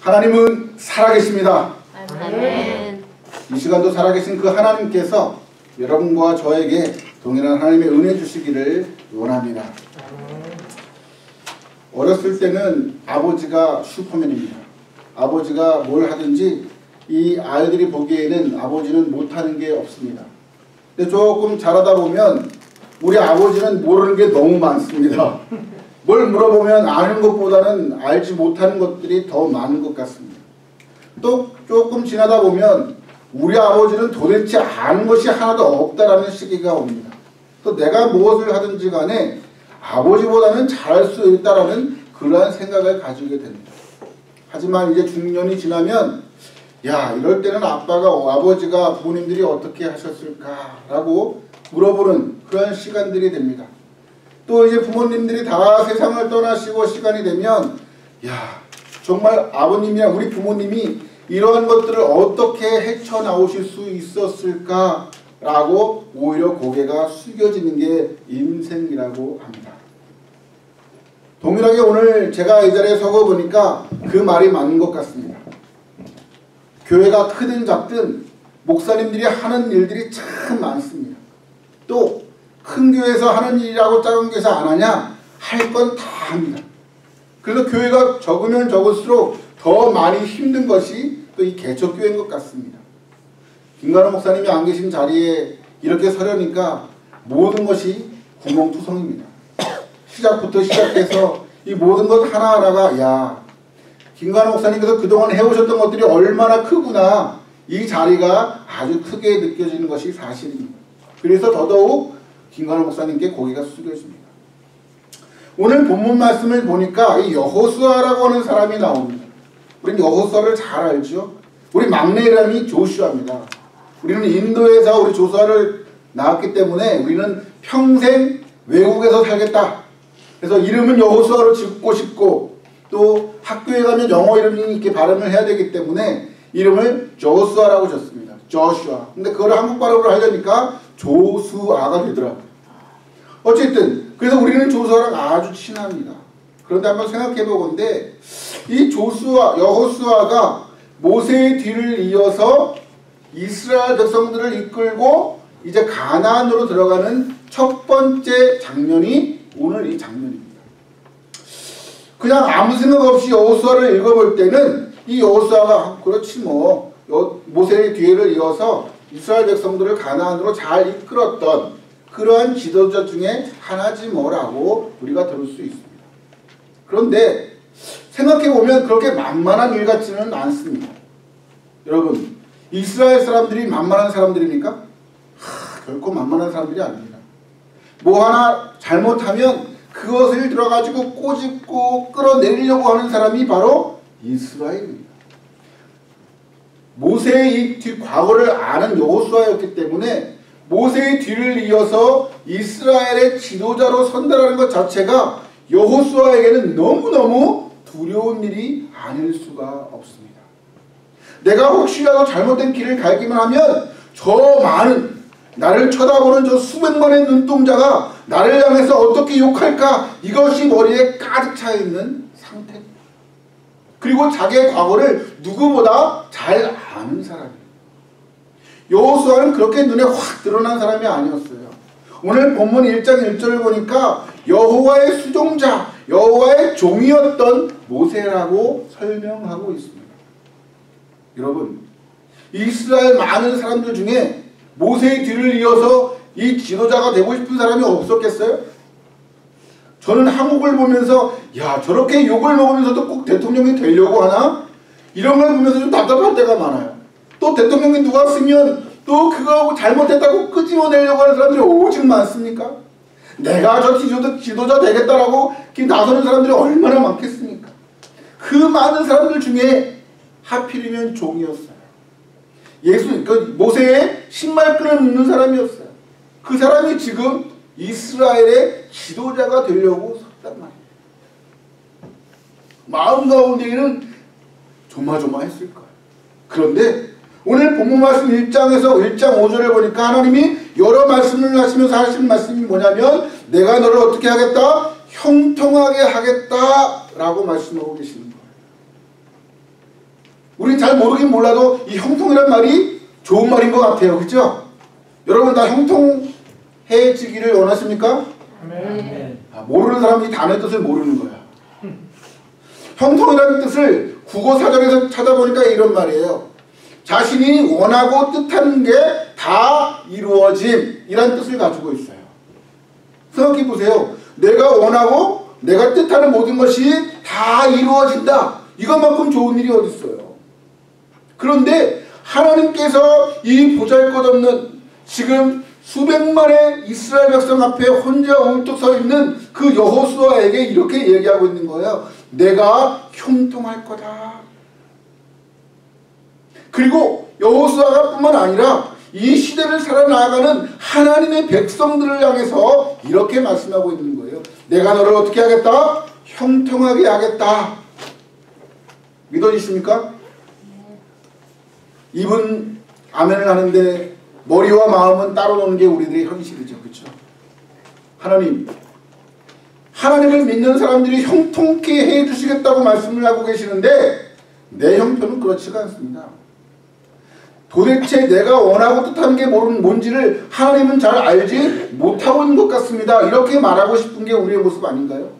하나님은 살아계십니다. 아멘. 이 시간도 살아계신 그 하나님께서 여러분과 저에게 동일한 하나님의 은혜 주시기를 원합니다. 어렸을 때는 아버지가 슈퍼맨입니다. 아버지가 뭘 하든지 이 아이들이 보기에는 아버지는 못하는 게 없습니다. 근데 조금 자라다 보면 우리 아버지는 모르는 게 너무 많습니다. 뭘 물어보면 아는 것보다는 알지 못하는 것들이 더 많은 것 같습니다. 또 조금 지나다 보면 우리 아버지는 도대체 아는 것이 하나도 없다라는 시기가 옵니다. 또 내가 무엇을 하든지 간에 아버지보다는 잘할 수 있다라는 그러한 생각을 가지게 됩니다. 하지만 이제 중년이 지나면 야, 이럴 때는 아버지가 부모님들이 어떻게 하셨을까라고 물어보는 그런 시간들이 됩니다. 또 이제 부모님들이 다 세상을 떠나시고 시간이 되면 야, 정말 아버님이랑 우리 부모님이 이러한 것들을 어떻게 헤쳐나오실 수 있었을까라고 오히려 고개가 숙여지는 게 인생이라고 합니다. 동일하게 오늘 제가 이 자리에 서고 보니까 그 말이 맞는 것 같습니다. 교회가 크든 작든 목사님들이 하는 일들이 참 많습니다. 또 큰 교회에서 하는 일이라고 작은 교회에서 안 하냐? 할 건 다 합니다. 그래서 교회가 적으면 적을수록 더 많이 힘든 것이 또 이 개척교회인 것 같습니다. 김관호 목사님이 안 계신 자리에 이렇게 서려니까 모든 것이 구멍투성입니다. 시작부터 시작해서 이 모든 것 하나하나가 야, 김관호 목사님께서 그동안 해오셨던 것들이 얼마나 크구나, 이 자리가 아주 크게 느껴지는 것이 사실입니다. 그래서 더더욱 김관호 목사님께 고개가 숙여집니다. 오늘 본문 말씀을 보니까 이 여호수아라고 하는 사람이 나옵니다. 우리는 여호수아를 잘 알죠. 우리 막내 이름이 조슈아입니다. 우리는 인도에서 우리 조슈아를 낳았기 때문에 우리는 평생 외국에서 살겠다. 그래서 이름은 여호수아로 짓고 싶고 또 학교에 가면 영어 이름이 이렇게 발음을 해야 되기 때문에 이름을 조슈아라고 졌습니다. 조슈아. 근데 그걸 한국 발음으로 하려니까 조수아가 되더라고요. 어쨌든 그래서 우리는 조수아랑 아주 친합니다. 그런데 한번 생각해 보건데 이 여호수아가 모세의 뒤를 이어서 이스라엘 백성들을 이끌고 이제 가나안으로 들어가는 첫 번째 장면이 오늘 이 장면입니다. 그냥 아무 생각 없이 여호수아를 읽어볼 때는 이 여호수아가 그렇지 뭐 모세의 뒤를 이어서 이스라엘 백성들을 가나안으로 잘 이끌었던 그러한 지도자 중에 하나지 뭐라고 우리가 들을 수 있습니다. 그런데 생각해보면 그렇게 만만한 일 같지는 않습니다. 여러분, 이스라엘 사람들이 만만한 사람들입니까? 결코 만만한 사람들이 아닙니다. 뭐 하나 잘못하면 그것을 들어가지고 꼬집고 끌어내리려고 하는 사람이 바로 이스라엘입니다. 모세의 이 과거를 아는 여호수아였기 때문에 모세의 뒤를 이어서 이스라엘의 지도자로 선다라는 것 자체가 여호수아에게는 너무너무 두려운 일이 아닐 수가 없습니다. 내가 혹시라도 잘못된 길을 갈기만 하면 저 많은 나를 쳐다보는 저 수백만의 눈동자가 나를 향해서 어떻게 욕할까, 이것이 머리에 가득 차 있는 상태. 그리고 자기의 과거를 누구보다 잘 아는 사람이에요. 여호수아는 그렇게 눈에 확 드러난 사람이 아니었어요. 오늘 본문 1장 1절을 보니까 여호와의 수종자, 여호와의 종이었던 모세라고 설명하고 있습니다. 여러분, 이스라엘 많은 사람들 중에 모세의 뒤를 이어서 이 지도자가 되고 싶은 사람이 없었겠어요? 저는 한국을 보면서 야, 저렇게 욕을 먹으면서도 꼭 대통령이 되려고 하나? 이런 걸 보면서 좀 답답할 때가 많아요. 또 대통령이 누가 쓰면 또 그거하고 잘못했다고 끄집어내려고 하는 사람들이 오직 많습니까? 내가 저 지도자 되겠다라고 나서는 사람들이 얼마나 많겠습니까? 그 많은 사람들 중에 하필이면 종이었어요. 그 모세의 신발끈을 묶는 사람이었어요. 그 사람이 지금 이스라엘의 지도자가 되려고 섰단 말이에요. 마음 가운데에는 조마조마했을 거예요. 그런데 오늘 본문 말씀 1장 5절을 보니까 하나님이 여러 말씀을 하시면서 하시는 말씀이 뭐냐면 내가 너를 어떻게 하겠다? 형통하게 하겠다 라고 말씀하고 계시는 거예요. 우린 잘 모르긴 몰라도 이 형통이란 말이 좋은 말인 것 같아요. 그렇죠? 여러분 다 형통해지기를 원하십니까? 네. 모르는 사람이 단어의 뜻을 모르는 거야. 형통이라는 뜻을 국어사전에서 찾아보니까 이런 말이에요. 자신이 원하고 뜻하는 게 다 이루어짐 이란 뜻을 가지고 있어요. 생각해 보세요. 내가 원하고 내가 뜻하는 모든 것이 다 이루어진다. 이것만큼 좋은 일이 어디 있어요. 그런데 하나님께서 이 보잘것없는 지금 수백만의 이스라엘 백성 앞에 혼자 울뚝 서 있는 그 여호수아에게 이렇게 얘기하고 있는 거예요. 내가 형통할 거다. 그리고 여호수아가 뿐만 아니라 이 시대를 살아나가는 하나님의 백성들을 향해서 이렇게 말씀하고 있는 거예요. 내가 너를 어떻게 하겠다? 형통하게 하겠다. 믿어지십니까? 입은 아멘을 하는데 머리와 마음은 따로 노는 게 우리들의 현실이죠. 그렇죠? 하나님을 믿는 사람들이 형통케 해주시겠다고 말씀을 하고 계시는데 내 형편은 그렇지가 않습니다. 도대체 내가 원하고 뜻하는 게 뭔지를 하나님은 잘 알지 못하고 있는 것 같습니다. 이렇게 말하고 싶은 게 우리의 모습 아닌가요?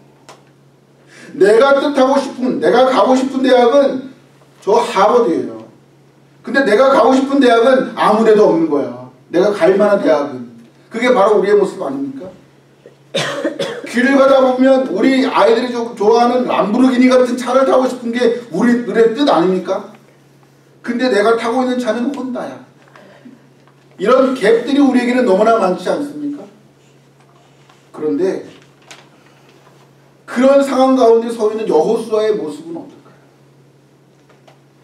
내가 뜻하고 싶은, 내가 가고 싶은 대학은 저 하버드예요. 근데 내가 가고 싶은 대학은 아무 데도 없는 거야. 내가 갈 만한 대학은. 그게 바로 우리의 모습 아닙니까? 길을 가다 보면 우리 아이들이 좋아하는 람보르기니 같은 차를 타고 싶은 게 우리의 뜻 아닙니까? 근데 내가 타고 있는 차는 혼다야. 이런 갭들이 우리에게는 너무나 많지 않습니까? 그런데 그런 상황 가운데 서 있는 여호수아의 모습은 어떨까요?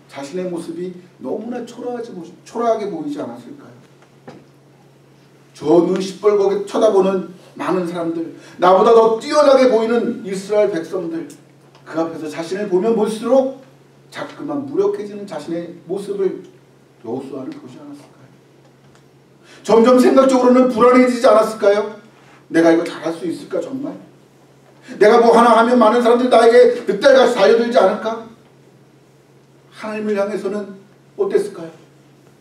자신의 모습이 너무나 초라하게 보이지 않았을까요? 저 눈 시뻘겋게 쳐다보는 많은 사람들, 나보다 더 뛰어나게 보이는 이스라엘 백성들, 그 앞에서 자신을 보면 볼수록 자꾸만 무력해지는 자신의 모습을 여호수아는 보지 않았을까요? 점점 생각적으로는 불안해지지 않았을까요? 내가 이거 잘할 수 있을까 정말? 내가 뭐 하나 하면 많은 사람들이 나에게 늑대같이 달려들지 않을까? 하나님을 향해서는 어땠을까요?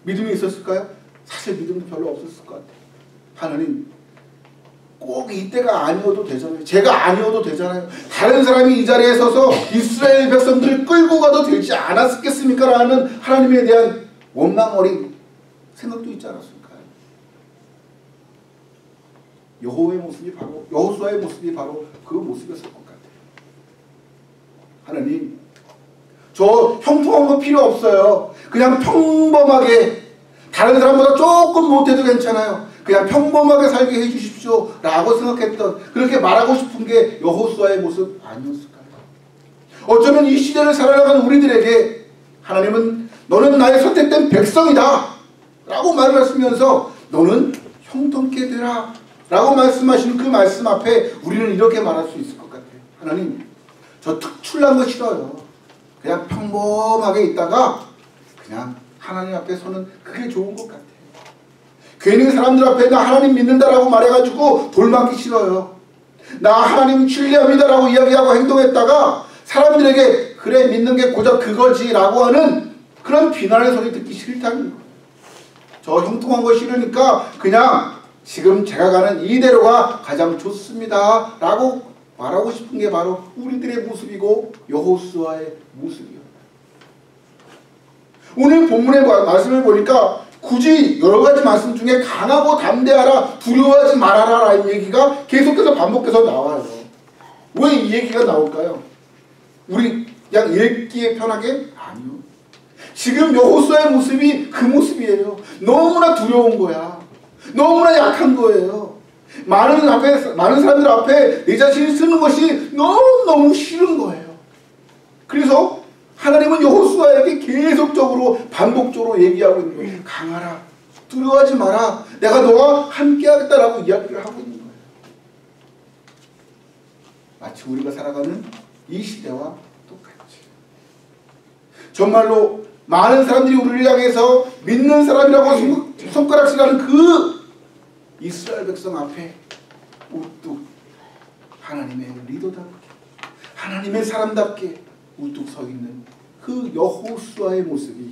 믿음이 있었을까요? 사실 믿음도 별로 없었을 것 같아요. 하나님, 꼭 이때가 아니어도 되잖아요. 제가 아니어도 되잖아요. 다른 사람이 이 자리에 서서 이스라엘 백성들을 끌고 가도 되지 않았겠습니까? 라는 하나님에 대한 원망 어린 생각도 있지 않았을까요? 여호수아의 모습이 바로 그 모습이었을 것 같아요. 하나님, 저 형통한 거 필요 없어요. 그냥 평범하게, 다른 사람보다 조금 못해도 괜찮아요. 그냥 평범하게 살게 해주십시오 라고 생각했던, 그렇게 말하고 싶은 게 여호수아의 모습 아니었을까요? 어쩌면 이 시대를 살아가는 우리들에게 하나님은 너는 나의 선택된 백성이다 라고 말을 하시면서 너는 형통케 되라 라고 말씀하시는 그 말씀 앞에 우리는 이렇게 말할 수 있을 것 같아요. 하나님, 저 특출난 거 싫어요. 그냥 평범하게 있다가 그냥 하나님 앞에 서는 그게 좋은 것 같아요. 괜히 사람들 앞에 나 하나님 믿는다라고 말해가지고 돌맞기 싫어요. 나 하나님 신뢰합니다라고 이야기하고 행동했다가 사람들에게 그래 믿는 게 고작 그거지 라고 하는 그런 비난의 소리 듣기 싫다는 거예요. 저 형통한 거 싫으니까 그냥 지금 제가 가는 이대로가 가장 좋습니다 라고 말하고 싶은 게 바로 우리들의 모습이고 여호수아의 모습이요. 오늘 본문의 말씀을 보니까 굳이 여러 가지 말씀 중에 강하고 담대하라, 두려워하지 말아라 라는 얘기가 계속해서 반복해서 나와요. 왜 이 얘기가 나올까요? 우리 그냥 읽기에 편하게? 아니요. 지금 여호수아의 모습이 그 모습이에요. 너무나 두려운 거야. 너무나 약한 거예요. 많은 사람들 앞에 내 자신이 쓰는 것이 너무너무 싫은 거예요. 그래서 하나님은 여호수아에게 계속적으로 반복적으로 얘기하고 있는 거예요. 강하라, 두려워하지 마라, 내가 너와 함께 하겠다라고 이야기를 하고 있는 거예요. 마치 우리가 살아가는 이 시대와 똑같이 정말로 많은 사람들이 우리를 향해서 믿는 사람이라고 손가락질하는 그 이스라엘 백성 앞에 우뚝 하나님의 리더답게, 하나님의 사람답게 우뚝 서 있는 그 여호수아의 모습이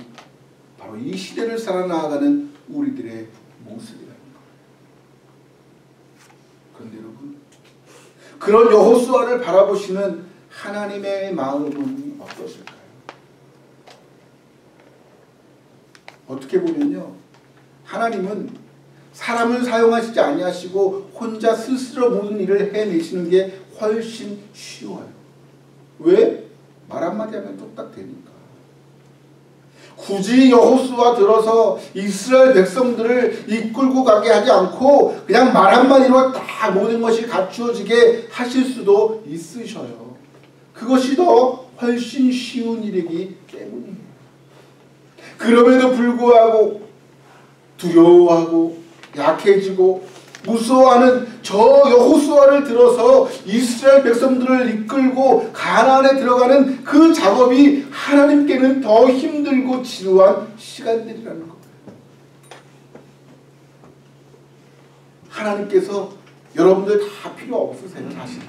바로 이 시대를 살아나가는 우리들의 모습이라는 것. 그런데 여러분, 그런 여호수아를 바라보시는 하나님의 마음은 어떠실까요? 어떻게 보면요, 하나님은 사람을 사용하시지 아니하시고 혼자 스스로 모든 일을 해내시는 게 훨씬 쉬워요. 왜? 말 한마디 하면 뚝딱 되니까. 굳이 여호수아 들어서 이스라엘 백성들을 이끌고 가게 하지 않고 그냥 말 한마디로 다 모든 것이 갖추어지게 하실 수도 있으셔요. 그것이 더 훨씬 쉬운 일이기 때문이에요. 그럼에도 불구하고 두려워하고 약해지고 무서워하는 저 여호수아를 들어서 이스라엘 백성들을 이끌고 가나안에 들어가는 그 작업이 하나님께는 더 힘들고 지루한 시간들이라는 겁니다. 하나님께서 여러분들 다 필요 없으세요. 사실은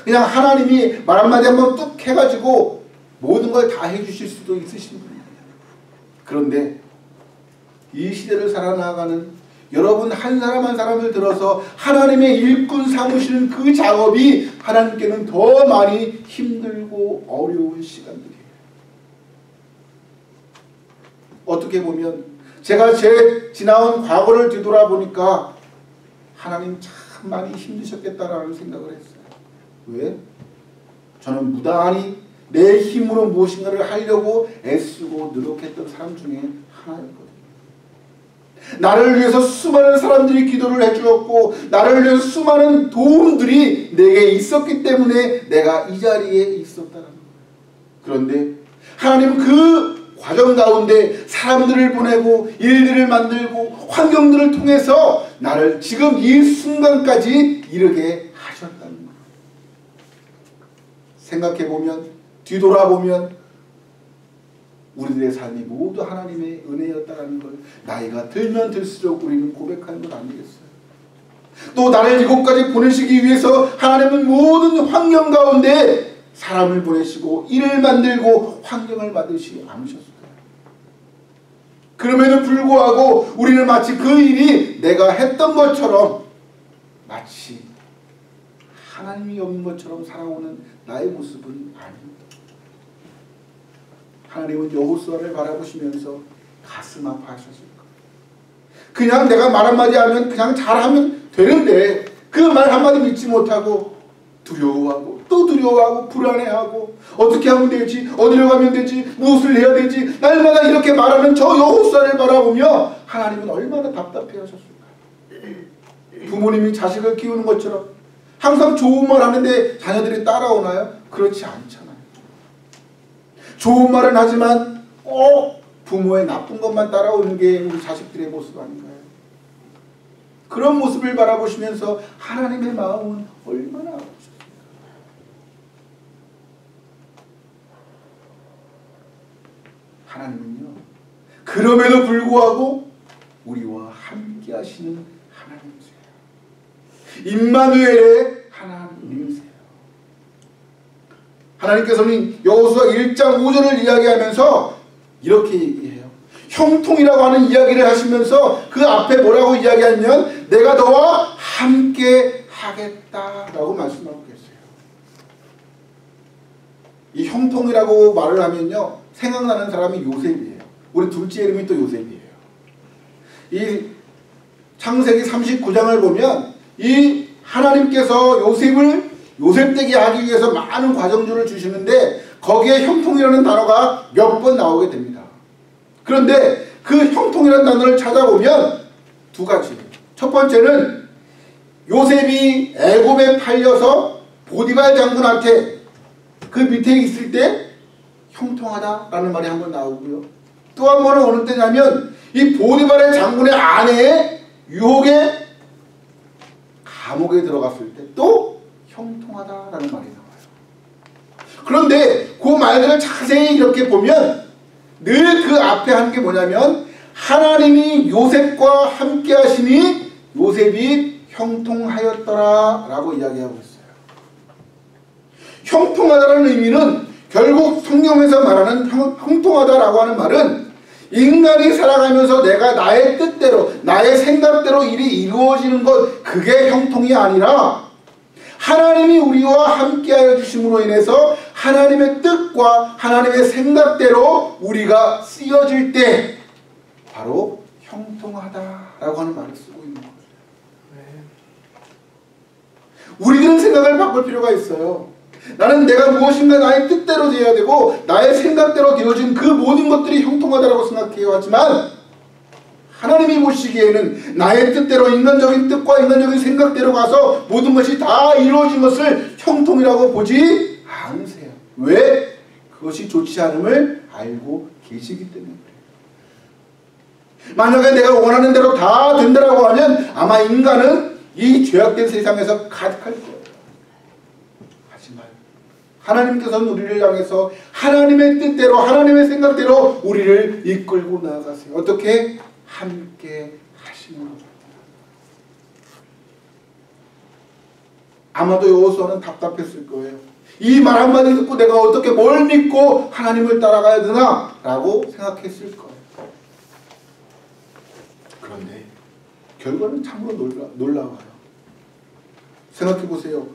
그냥 하나님이 말 한마디 한번 뚝 해가지고 모든 걸 다 해주실 수도 있으신 분이에요. 그런데 이 시대를 살아나가는 여러분 한 사람 한 사람을 들어서 하나님의 일꾼 삼으시는 그 작업이 하나님께는 더 많이 힘들고 어려운 시간들이에요. 어떻게 보면 제가 제 지나온 과거를 뒤돌아보니까 하나님 참 많이 힘드셨겠다라는 생각을 했어요. 왜? 저는 무단히 내 힘으로 무엇인가를 하려고 애쓰고 노력했던 사람 중에 하나였거든요. 나를 위해서 수많은 사람들이 기도를 해주었고 나를 위해서 수많은 도움들이 내게 있었기 때문에 내가 이 자리에 있었다는 거예요. 그런데 하나님은 그 과정 가운데 사람들을 보내고 일들을 만들고 환경들을 통해서 나를 지금 이 순간까지 이르게 하셨다는 거예요. 생각해보면 뒤돌아보면 우리들의 삶이 모두 하나님의 은혜였다는 걸 나이가 들면 들수록 우리는 고백하는 것 아니겠어요? 또 나를 이곳까지 보내시기 위해서 하나님은 모든 환경 가운데 사람을 보내시고 일을 만들고 환경을 만드시지 않으셨어요. 그럼에도 불구하고 우리는 마치 그 일이 내가 했던 것처럼 마치 하나님이 없는 것처럼 살아오는 나의 모습은 아닙니다. 하나님은 여호수아를 바라보시면서 가슴 아파하셨을 거예요. 그냥 내가 말 한마디 하면 그냥 잘하면 되는데 그 말 한마디 믿지 못하고 두려워하고 또 두려워하고 불안해하고 어떻게 하면 되지? 어디로 가면 되지? 무엇을 해야 되지? 날마다 이렇게 말하는 저 여호수아를 바라보며 하나님은 얼마나 답답해 하셨을까요? 부모님이 자식을 키우는 것처럼 항상 좋은 말 하는데 자녀들이 따라오나요? 그렇지 않잖아요. 좋은 말은 하지만 꼭 부모의 나쁜 것만 따라오는 게 우리 자식들의 모습 아닌가요? 그런 모습을 바라보시면서 하나님의 마음은 얼마나 아프셨습니까? 하나님은요, 그럼에도 불구하고 우리와 함께 하시는 하나님이세요. 임마누엘의 하나님이세요. 하나님께서는 여호수아 1장 5절을 이야기하면서 이렇게 얘기해요. 형통이라고 하는 이야기를 하시면서 그 앞에 뭐라고 이야기하면 내가 너와 함께 하겠다라고 말씀하고 계세요. 이 형통이라고 말을 하면요, 생각나는 사람이 요셉이에요. 우리 둘째 이름이 또 요셉이에요. 이 창세기 39장을 보면 이 하나님께서 요셉을 요셉되게 하기 위해서 많은 과정들을 주시는데 거기에 형통이라는 단어가 몇 번 나오게 됩니다. 그런데 그 형통이라는 단어를 찾아보면 두 가지. 첫 번째는 요셉이 애굽에 팔려서 보디발 장군한테 그 밑에 있을 때 형통하다라는 말이 한 번 나오고요. 또 한 번은 어느 때냐면 이 보디발의 장군의 아내의 유혹에 감옥에 들어갔을 때 또 형통하다라는 말이 나와요. 그런데 그 말들을 자세히 이렇게 보면 늘 그 앞에 한 게 뭐냐면 하나님이 요셉과 함께 하시니 요셉이 형통하였더라 라고 이야기하고 있어요. 형통하다라는 의미는 결국 성경에서 말하는 형통하다라고 하는 말은 인간이 살아가면서 내가 나의 뜻대로 나의 생각대로 일이 이루어지는 것, 그게 형통이 아니라 하나님이 우리와 함께하여 주심으로 인해서 하나님의 뜻과 하나님의 생각대로 우리가 쓰여질 때 바로 형통하다라고 하는 말을 쓰고 있는 거예요. 우리들은 생각을 바꿀 필요가 있어요. 나는 내가 무엇인가 나의 뜻대로 되어야 되고 나의 생각대로 되어진 그 모든 것들이 형통하다고 생각해요. 하지만 하나님이 보시기에는 나의 뜻대로 인간적인 뜻과 인간적인 생각대로 가서 모든 것이 다 이루어진 것을 형통이라고 보지 않으세요. 왜? 그것이 좋지 않음을 알고 계시기 때문에 그래요. 만약에 내가 원하는 대로 다 된다라고 하면 아마 인간은 이 죄악된 세상에서 가득할 거예요. 하지만 하나님께서는 우리를 향해서 하나님의 뜻대로 하나님의 생각대로 우리를 이끌고 나아가세요. 어떻게? 함께 하심으로. 아마도 여호수아는 답답했을 거예요. 이 말 한마디 듣고 내가 어떻게 뭘 믿고 하나님을 따라가야 되나? 라고 생각했을 거예요. 그런데 결과는 참으로 놀라워요. 생각해보세요.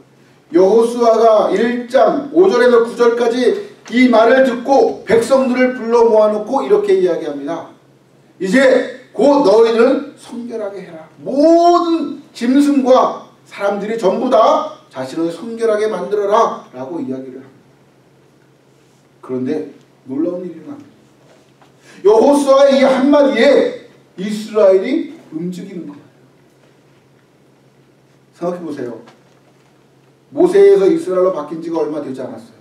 여호수아가 1장 5절에서 9절까지 이 말을 듣고 백성들을 불러 모아놓고 이렇게 이야기합니다. 이제 곧 너희는 성결하게 해라. 모든 짐승과 사람들이 전부 다 자신을 성결하게 만들어라 라고 이야기를 합니다. 그런데 놀라운 일이 납니다. 여호수아의 이 한마디에 이스라엘이 움직이는 거예요. 생각해보세요. 모세에서 이스라엘로 바뀐 지가 얼마 되지 않았어요.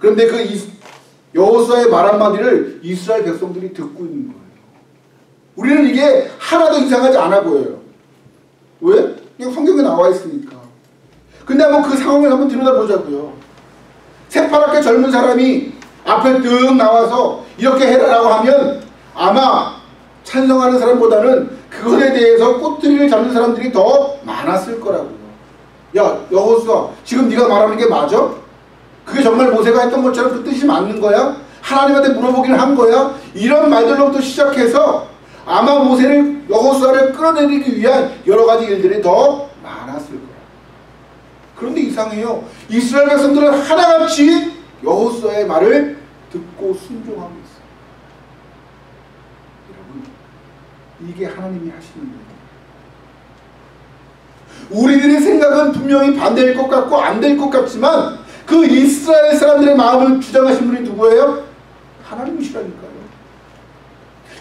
그런데 그 여호수아의 말 한마디를 이스라엘 백성들이 듣고 있는 거예요. 우리는 이게 하나도 이상하지 않아 보여요. 왜? 그냥 성경에 나와 있으니까. 근데 한번 그 상황을 한번 들여다보자고요. 새파랗게 젊은 사람이 앞에 뜩 나와서 이렇게 해라라고 하면 아마 찬성하는 사람보다는 그것에 대해서 꼬투리를 잡는 사람들이 더 많았을 거라고요. 야, 여호수아, 지금 네가 말하는 게 맞아? 그게 정말 모세가 했던 것처럼 그 뜻이 맞는 거야? 하나님한테 물어보기를 한 거야? 이런 말들로부터 시작해서 아마 모세를, 여호수아를 끌어내리기 위한 여러 가지 일들이 더 많았을 거야. 그런데 이상해요. 이스라엘 백성들은 하나같이 여호수아의 말을 듣고 순종하고 있어요. 여러분, 이게 하나님이 하시는 거예요. 우리들의 생각은 분명히 반대일 것 같고 안 될 것 같지만 그 이스라엘 사람들의 마음을 주장하신 분이 누구예요? 하나님이시라니까요.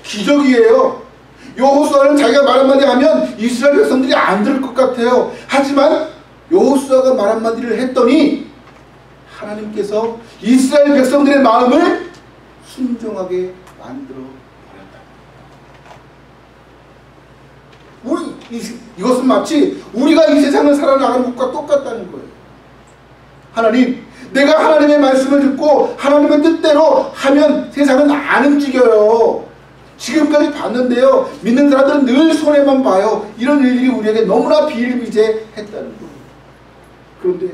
기적이에요. 여호수아는 자기가 말 한마디 하면 이스라엘 백성들이 안 들을 것 같아요. 하지만 여호수아가 말 한마디를 했더니 하나님께서 이스라엘 백성들의 마음을 순종하게 만들어 버렸다. 이것은 마치 우리가 이 세상을 살아나가는 것과 똑같다는 거예요. 하나님, 내가 하나님의 말씀을 듣고 하나님의 뜻대로 하면 세상은 안 움직여요. 지금까지 봤는데요, 믿는 사람들은 늘 손해만 봐요. 이런 일들이 우리에게 너무나 비일비재했다는 거예요. 그런데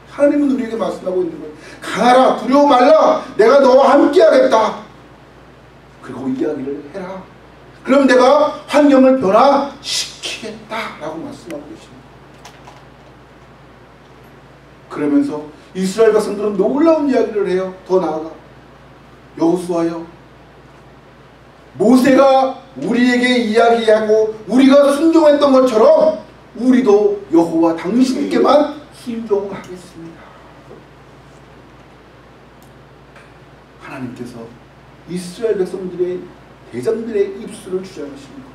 하나님은 우리에게 말씀하고 있는 거예요. 강하라, 두려워 말라, 내가 너와 함께 하겠다. 그리고 이야기를 해라. 그럼 내가 환경을 변화시키겠다 라고 말씀하고 계십니다. 그러면서 이스라엘 백성들은 놀라운 이야기를 해요. 더 나아가, 여호수아여, 모세가 우리에게 이야기하고 우리가 순종했던 것처럼 우리도 여호와 당신께만 순종하겠습니다. 하나님께서 이스라엘 백성들의 대장들의 입술을 주장하십니다.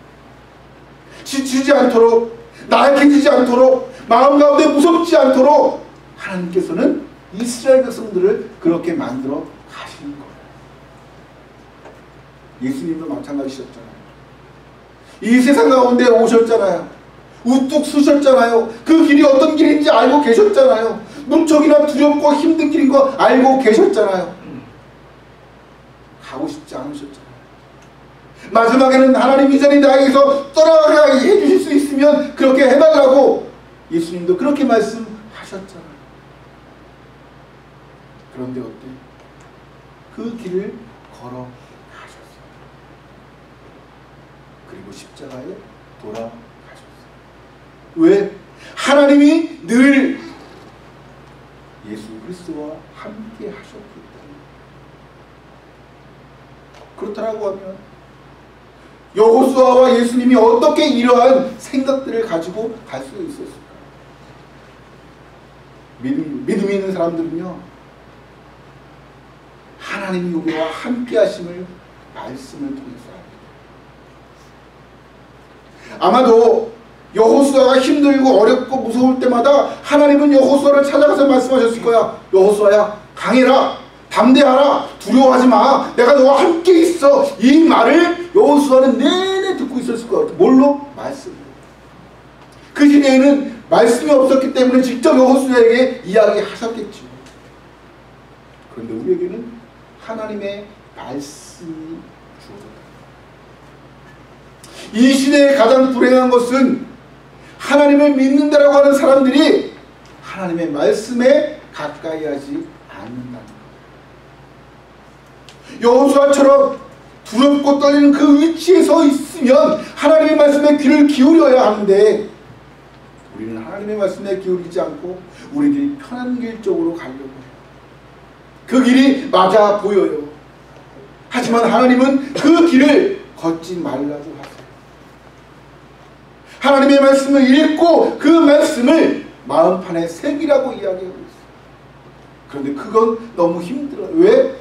지치지 않도록, 나약해지지 않도록, 마음 가운데 무섭지 않도록 하나님께서는 이스라엘 백성들을 그렇게 만들어 가시는 거예요. 예수님도 마찬가지셨잖아요. 이 세상 가운데 오셨잖아요. 우뚝 서셨잖아요. 그 길이 어떤 길인지 알고 계셨잖아요. 무척이나 두렵고 힘든 길인 거 알고 계셨잖아요. 가고 싶지 않으셨잖아요. 마지막에는 하나님 이전에 나에게서 떠나가게 해주실 수 있으면 그렇게 해달라고 예수님도 그렇게 말씀하셨잖아요. 그런데 어때? 그 길을 걸어가셨어요. 그리고 십자가에 돌아가셨어요. 왜? 하나님이 늘 예수 그리스도와 함께 하셨기 때문에. 그렇다라고 하면 여호수아와 예수님이 어떻게 이러한 생각들을 가지고 갈 수 있었을까? 믿음이 있는 사람들은요, 하나님이 우리와 함께 하심을 말씀을 통해서 합니다. 아마도 여호수아가 힘들고 어렵고 무서울 때마다 하나님은 여호수아를 찾아가서 말씀하셨을 거야. 여호수아야, 강해라, 담대하라, 두려워하지 마, 내가 너와 함께 있어. 이 말을 여호수아는 내내 듣고 있었을 것 같아. 뭘로? 말씀으로. 그 시대에는 말씀이 없었기 때문에 직접 여호수아에게 이야기하셨겠죠. 그런데 우리에게는 하나님의 말씀이 주어졌다. 이 시대에 가장 불행한 것은 하나님을 믿는다라고 하는 사람들이 하나님의 말씀에 가까이 하지 않는다는 것. 여호수아처럼 두렵고 떨리는 그 위치에 서 있으면 하나님의 말씀에 귀를 기울여야 하는데, 우리는 하나님의 말씀에 기울이지 않고 우리들이 편한 길 쪽으로 가려고 해요. 그 길이 맞아 보여요. 하지만 하나님은 그 길을 걷지 말라고 하세요. 하나님의 말씀을 읽고 그 말씀을 마음판에 새기라고 이야기하고 있어요. 그런데 그건 너무 힘들어요. 왜?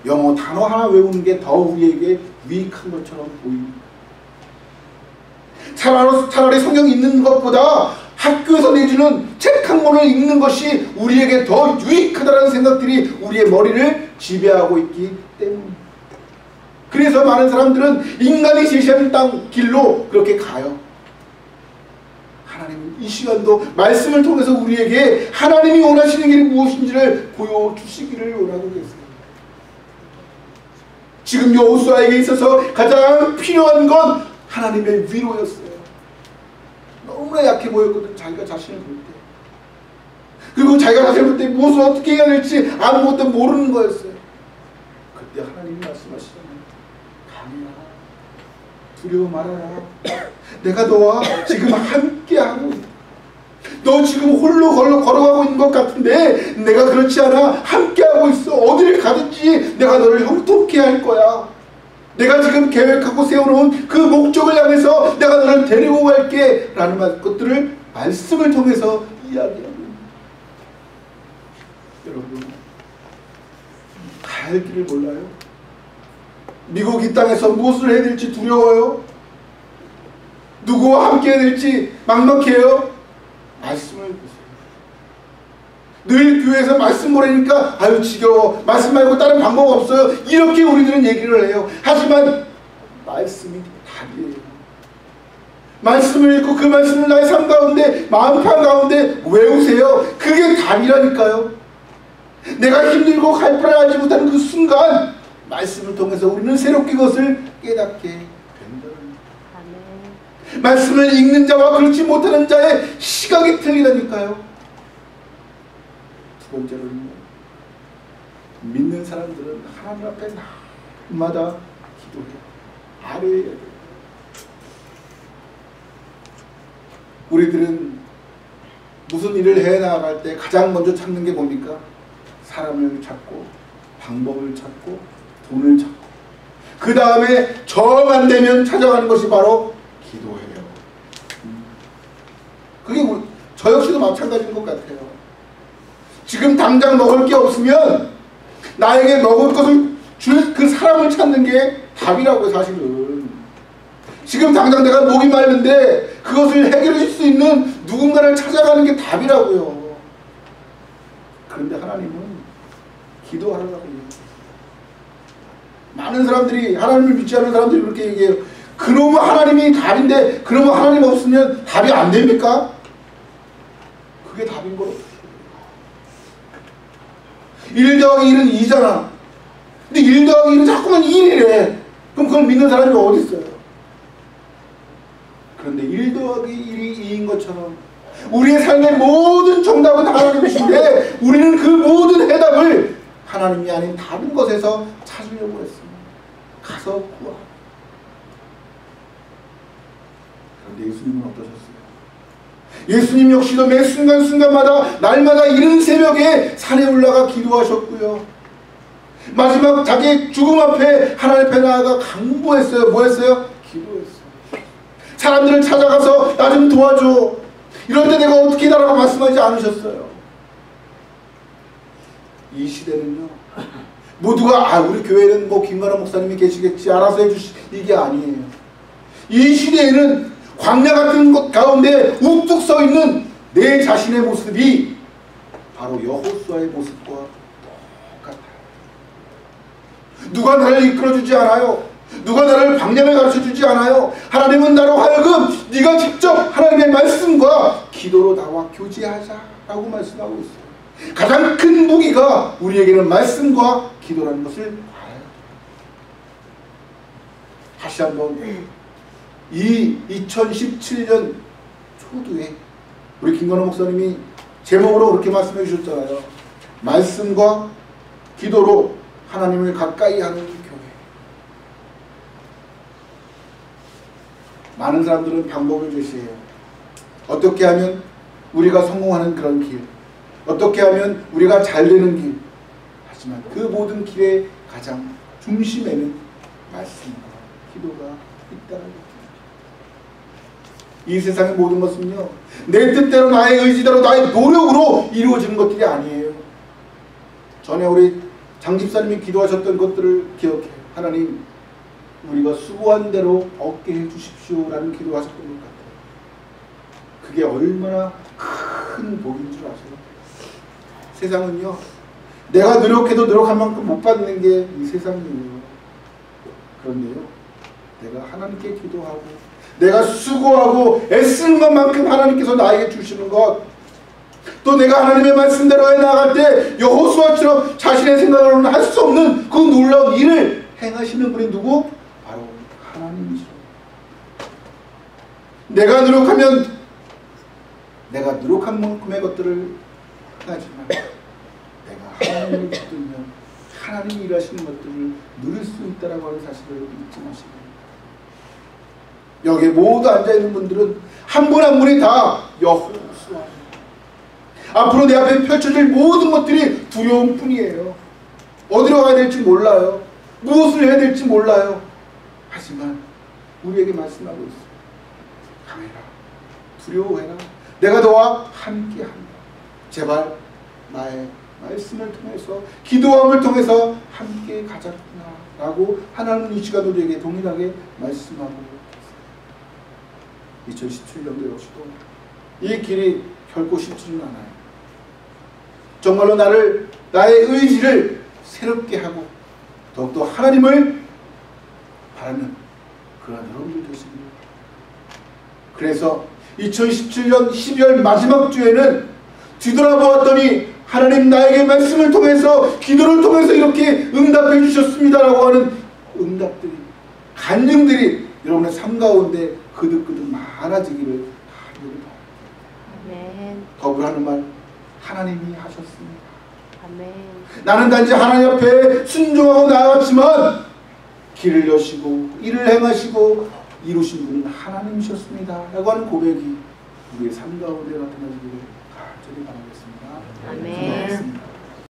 영어 단어 하나 외우는 게 더 우리에게 유익한 것처럼 보입니다. 차라리 성경 읽는 것보다 학교에서 내주는 책 한 권을 읽는 것이 우리에게 더 유익하다는 생각들이 우리의 머리를 지배하고 있기 때문입니다. 그래서 많은 사람들은 인간이 제시하는 땅 길로 그렇게 가요. 하나님은 이 시간도 말씀을 통해서 우리에게 하나님이 원하시는 길이 무엇인지를 보여주시기를 원하고 계세요. 지금 여호수아에게 있어서 가장 필요한 건 하나님의 위로였어요. 너무나 약해 보였거든, 자기가 자신을 볼 때. 그리고 자기가 자신을 볼 때 무엇을 어떻게 해야 될지 아무것도 모르는 거였어요. 그때 하나님이 말씀하시잖아요. 강해라, 두려워 말아라, 내가 너와 지금 함께하고 있다. 너 지금 홀로 걸어가고 있는 것 같은데 내가 그렇지 않아. 함께하고 있어. 어디를 가든지 내가 너를 형통케 할 거야. 내가 지금 계획하고 세워놓은 그 목적을 향해서 내가 너를 데리고 갈게 라는 것들을 말씀을 통해서 이야기하고 있습니다. 여러분, 갈 길을 몰라요? 미국 이 땅에서 무엇을 해야 될지 두려워요? 누구와 함께 해야 될지 막막해요? 말씀을 보세요. 늘 교회에서 말씀 보내니까 아유 지겨워, 말씀 말고 다른 방법 없어요, 이렇게 우리들은 얘기를 해요. 하지만 말씀이 답이에요. 말씀을 읽고 그 말씀을 나의 삶 가운데, 마음판 가운데 외우세요. 그게 답이라니까요. 내가 힘들고 갈 바를 알지 못하는 그 순간 말씀을 통해서 우리는 새롭게 그것을 깨닫게 된다는 거예요. 말씀을 읽는 자와 그렇지 못하는 자의 시각이 틀리다니까요. 두 번째로는 믿는 사람들은 하나님 앞에 날마다 기도해요. 아뢰어야 돼요. 우리들은 무슨 일을 해나갈 때 가장 먼저 찾는 게 뭡니까? 사람을 찾고 방법을 찾고 돈을 찾고 그 다음에 정 안 되면 찾아가는 것이 바로 기도해요. 그게 저 역시도 마찬가지인 것 같아요. 지금 당장 먹을 게 없으면 나에게 먹을 것을 줄 그 사람을 찾는 게 답이라고요. 사실은 지금 당장 내가 목이 마른데 그것을 해결해 줄 수 있는 누군가를 찾아가는 게 답이라고요. 그런데 하나님은 기도하라고 얘기해요. 많은 사람들이, 하나님을 믿지 않는 사람들이 그렇게 얘기해요. 그러면 하나님이 답인데 그러면 하나님 없으면 답이 안 됩니까? 그게 답인 거 없어요. 1 더하기 1은 2잖아. 근데 1 더하기 1은 자꾸만 1이래. 그럼 그걸 믿는 사람이 어디 있어요? 그런데 1 더하기 1이 2인 것처럼 우리의 삶의 모든 정답은 하나님이신데 우리는 그 모든 해답을 하나님이 아닌 다른 것에서 찾으려고 했습니다. 가서 구하. 그런데 예수님은 어떠셨어요? 예수님 역시도 매 순간순간마다 날마다 이른 새벽에 산에 올라가 기도하셨고요. 마지막 자기 죽음 앞에 하나님 앞에 나아가 강구했어요. 뭐 했어요? 기도했어요. 사람들을 찾아가서 나 좀 도와줘. 이럴 때 내가 어떻게 해달라고 말씀하지 않으셨어요. 이 시대는요, 모두가 우리 교회는 뭐 김관원 목사님이 계시겠지 알아서 해주시, 이게 아니에요. 이 시대에는 광야 같은 곳 가운데 우뚝 서 있는 내 자신의 모습이 바로 여호수아의 모습과 똑같아요. 누가 나를 이끌어주지 않아요. 누가 나를 방향을 가르쳐주지 않아요. 하나님은 나로 하여금 네가 직접 하나님의 말씀과 기도로 나와 교제하자라고 말씀하고 있어요. 가장 큰 무기가 우리에게는 말씀과 기도라는 것을 알아요. 다시 한번 이 2017년 초두에 우리 김건호 목사님이 제목으로 그렇게 말씀해 주셨잖아요. 말씀과 기도로 하나님을 가까이 하는 교회. 많은 사람들은 방법을 제시해요. 어떻게 하면 우리가 성공하는 그런 길, 어떻게 하면 우리가 잘 되는 길. 하지만 그 모든 길의 가장 중심에는 말씀과 기도가 있다는 것. 이 세상의 모든 것은요, 내 뜻대로 나의 의지대로 나의 노력으로 이루어지는 것들이 아니에요. 전에 우리 장 집사님이 기도하셨던 것들을 기억해요. 하나님, 우리가 수고한 대로 얻게 해주십시오 라는 기도하셨던 것 같아요. 그게 얼마나 큰 복인 줄 아세요? 세상은요, 내가 노력해도 노력한 만큼 못 받는 게 이 세상이에요. 그런데요, 내가 하나님께 기도하고 내가 수고하고 애쓰는 것만큼 하나님께서 나에게 주시는 것, 또 내가 하나님의 말씀대로 해나갈 때 여호수아처럼 자신의 생각으로는 할 수 없는 그 놀라운 일을 행하시는 분이 누구? 바로 하나님이죠. 내가 노력하면 내가 노력한 만큼의 것들을 하지만 내가 하나님을 붙들면 하나님이 일하시는 것들을 누릴 수 있다라고 하는 사실을 잊지 마시고, 여기에 모두 앉아있는 분들은 한 분 한 분이 다 여호수아, 앞으로 내 앞에 펼쳐질 모든 것들이 두려움 뿐이에요. 어디로 가야 될지 몰라요. 무엇을 해야 될지 몰라요. 하지만 우리에게 말씀하고 있어요. 강해라, 두려워해라, 내가 너와 함께한다. 제발 나의 말씀을 통해서, 기도함을 통해서 함께 가자꾸나 라고 하나님은 이 시간 우리에게 동일하게 말씀하고, 2017년도 역시도 이 길이 결코 쉽지는 않아요. 정말로 나의 의지를 새롭게 하고 더욱더 하나님을 바라는 그런 여러분들 되십니다. 그래서 2017년 12월 마지막 주에는 뒤돌아보았더니 하나님 나에게 말씀을 통해서, 기도를 통해서 이렇게 응답해 주셨습니다라고 하는 응답들이, 간증들이 여러분의 삶 가운데 그득그득 많아지기를 간절히 바랍니다. 아멘. 더불어 하는 말, 하나님이 하셨습니다. 아멘. 나는 단지 하나님 앞에 순종하고 나아갔지만 길을 여시고 일을 행하시고 이루신 분은 하나님이셨습니다 라고 하는 고백이 우리의 삶 가운데 나타나기를 간절히 바라겠습니다. 아멘.